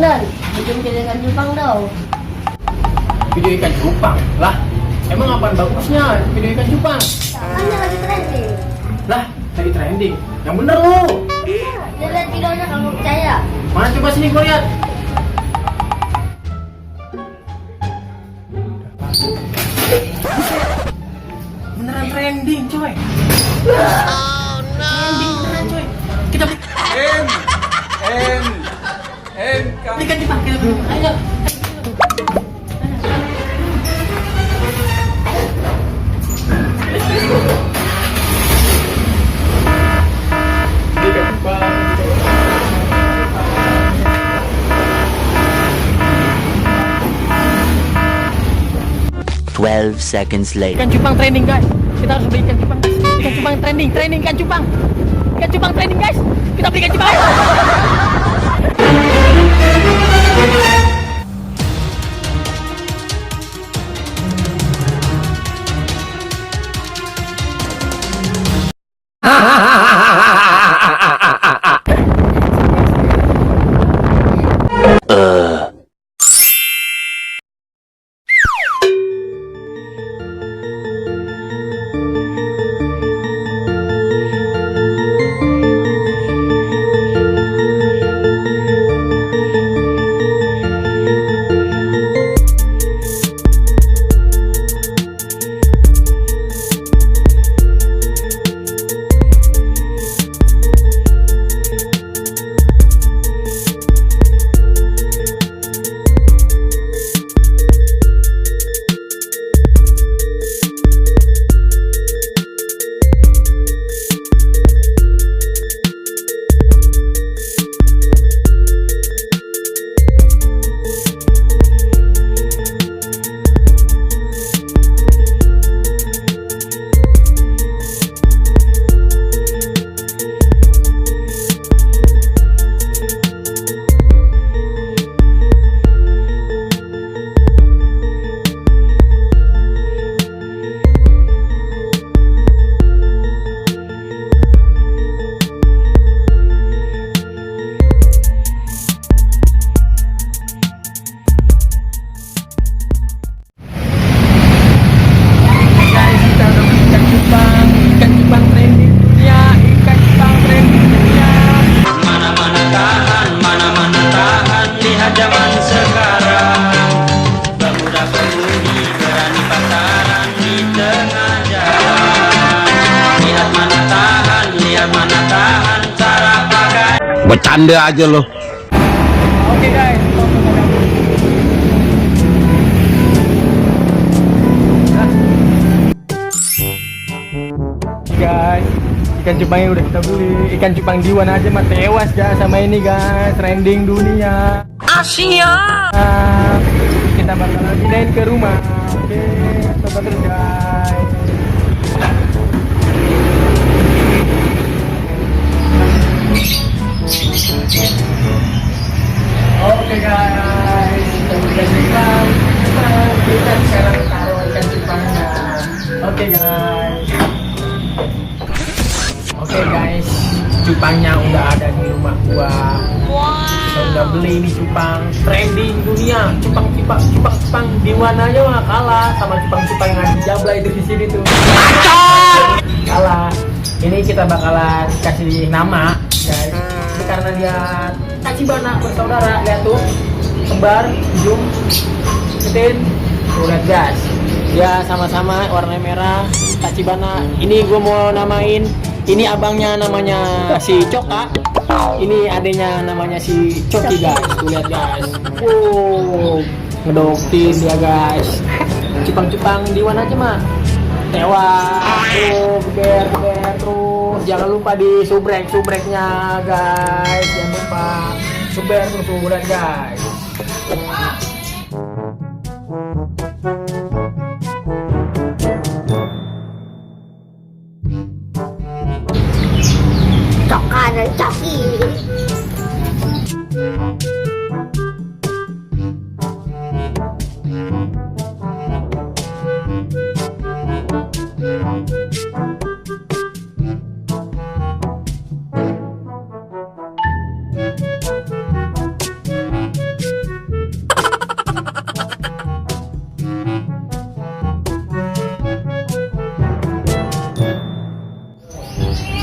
Dan, bikin video ikan cupang dong. Video ikan cupang? Lah, emang apaan bagusnya video ikan cupang? Makanya lagi trending. Lah, lagi trending. Yang bener lu. Iya, dia lihat videonya kalau nggak percaya. Mana coba sini gua lihat. Beneran trending, coy. Trending beneran, coy. Kita ikan cupang kita beli. Ayo. 12 seconds later. Ikan cupang trending, guys. Kita harus beli ikan cupang, guys. Ikan cupang trending ikan cupang. Ikan cupang trending, guys. Kita beli ikan cupang. Bercanda aja loh. Oke, guys. Guys, ikan cupangnya udah kita beli. Ikan cupang Diwan aja mah tewas guys sama ini, guys. Trending dunia. Asia. Kita bakalan pindahin ke rumah. Oke, coba terus, guys. Oke, guys, kita udah cupang. Kita sekarang taruh ikan cupangnya. Oke, guys. Oke, guys, cupangnya udah ada di rumah gua. Kita udah beli nih cupang trending dunia. Cupang di mana aja mah kalah sama cupang yang ada di Jabla itu di sini tuh. Kalah. Ini kita bakalan kasih nama, guys. Ini karena dia Tachibana bersaudara, lihat tuh, kembar, zoom, ketin, tuh lihat guys. Dia sama-sama warna merah, Tachibana. Ini gue mau namain, ini abangnya namanya si Coka, ini adenya namanya si Coki, guys. Tuh lihat guys. Ngedoktin dia, guys. Cupang Diwan aja mah tewas. Beber terus. Jangan lupa di subreknya, guys. Jangan lupa beber terus subrek, guys. Coka dan Coki.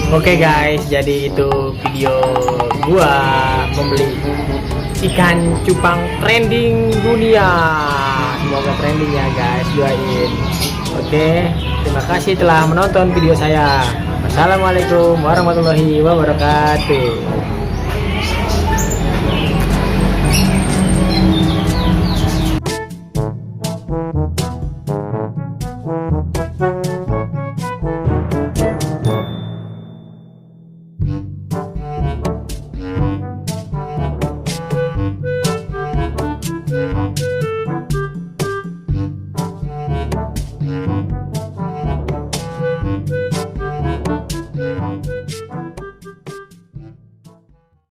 Oke guys, jadi itu video gua membeli ikan cupang trending dunia. Semoga trending ya guys, doain. Oke, terima kasih telah menonton video saya. Wassalamualaikum warahmatullahi wabarakatuh.